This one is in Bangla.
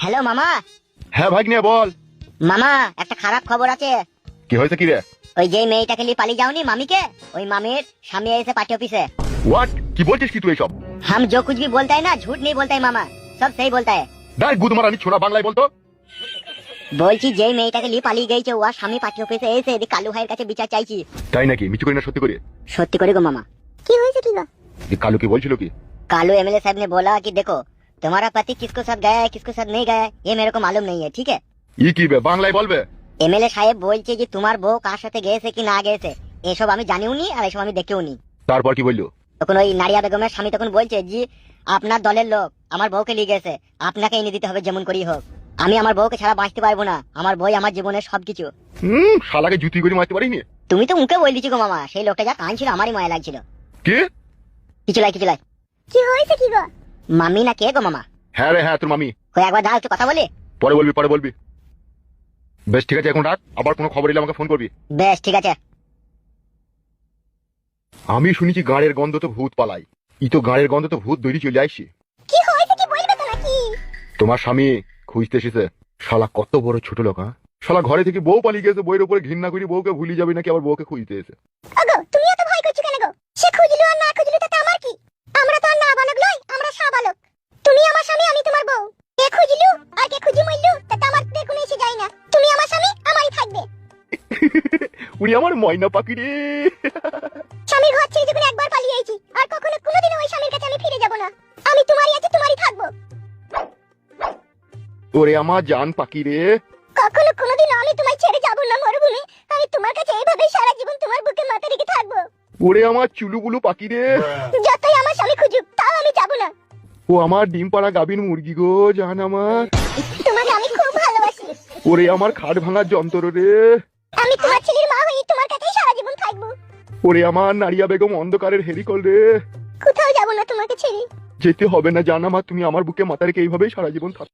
হ্যালো মামা। হ্যাঁ ভাগ্নে বল। মামা একটা খারাপ খবর আছে। কি হয়েছে কি রে? ওই যে মেয়েটাকে নিয়ে পালিয়ে যাওনি মামিকে, ওই মামির স্বামী এসে পার্টি অফিসে। व्हाट কি বলছিস কি তুই এসব? हम जो कुछ भी बोलता है ना झूठ नहीं बोलता है मामा, सब सही बोलता है। দাই গুদ মারানি ছোড়া বাংলায় বলতো। বলছি যে মেয়েটাকে নিয়ে পালিয়ে গেছে ওর স্বামী পার্টি অফিসে এসে এদিকে কালু ভাইয়ের কাছে বিচার চাইছি। তাই নাকি? মিছু করি না সত্যি করি? সত্যি করে গো মামা। কি হয়েছে কি গো? এই কালু কি বলছিল কি? कालू एमएलए साहब ने बोला कि देखो तुम्हारा पति किसको साथ गया है किसको साथ नहीं गया है ये मेरे को मालूम नहीं है, ठीक है। ই কি বে বাংলায় বলবে? এমএলএ সাহেব বলছে যে তোমার বউ কার সাথে গেছে কি না গেছে এসব আমি জানিও নি আর এসব আমি দেখেও নি। তারপর কি বললো? তখন ওই নারিয়া বেগমের স্বামী তখন বলছে জি আপনার দলের লোক আমার বউকে নিয়ে গেছে, আপনাকে এনে দিতে হবে যেমন করেই হোক। আমি আমার বউকে ছাড়া বাঁচতে পারবো না, আমার বই আমার জীবনের সবকিছু। শালাকে জুতি করে মারতে পারিনি। তুমি তো মুখে বল দিচ্ছি গো মামা, সেই লোকটা যা কাঁদছিল আমারই মায়া লাগছিল। কি? কিছু লাই কি হয়েছে কি গো? মামি না কে গো মামা? হ্যাঁ রে হ্যাঁ তোর মামি। ওই একবার দাও একটু কথা বলি। পরে বলবি। বেশ ঠিক আছে এখন রাখ, আবার কোনো খবর এলে আমাকে ফোন করবি। বেশ ঠিক আছে। আমি শুনেছি গাঁড়ের গন্ধ তো ভূত পালাই, ই তো গাঁড়ের গন্ধ তো ভূত দৈরি চলে আসছে। কি হয়েছে কি বলবে তো নাকি? তোমার স্বামী খুঁজতে এসেছে। শালা কত বড় ছোট লোক, হ্যাঁ? শালা ঘরে থেকে বউ পালিয়ে গেছে, বইয়ের উপরে ঘৃণা করি বউকে ভুলি যাবে নাকি আবার বউকে খুঁজতে এসে। ওগো তুমি এত ভয় করছো কেন গো? সে খুঁজলো আর না খুঁজলো তাতে আমার কি? আমরা তো আর না বালক নই, আমরা শাবালক। তুমি আমার স্বামী আমি তোমার বউ, কে খুঁজলো আর কে খুঁজি মইলো তাতে আমার কোনো এসে যায় না। তুমি আমার স্বামী আমারই থাকবে। উনি আমার ময়না পাখি রে। স্বামীর ঘর ছেড়ে যখন একবার পালিয়ে আইছি আর কখনো কোনোদিনও ওই স্বামীর কাছে আমি ফিরে যাব না। আমি তোমারই আছি তোমারই থাকবো। ওরে আমার জান পাখি রে। কখনো কোনোদিনও আমি তোমায় ছেড়ে যাব না মরুভূমি, আমি তোমার কাছে এইভাবেই সারা জীবন তোমার বুকে মাথা রেখে থাকবো। ওরে আমার চুলুবুলু পাখি রে। যতই আমার স্বামী খুঁজুক তাও আমি যাব না। ও আমার ডিম পাড়া গাবিন মুরগি গো, জান আমার। তোমাকে আমি খুব ভালোবাসি। ওরে আমার খাট ভাঙার যন্ত্র রে। আমি তোমার ছেলের মা হয়ে তোমার কাছেই সারা জীবন থাকবো। ওরে আমার নারিয়া বেগম অন্ধকারের হেরিকল রে। কোথাও যাব না তোমাকে ছেড়ে। যেতে হবে না জান আমার, তুমি আমার বুকে মাথা রেখে এইভাবেই সারা জীবন থাক।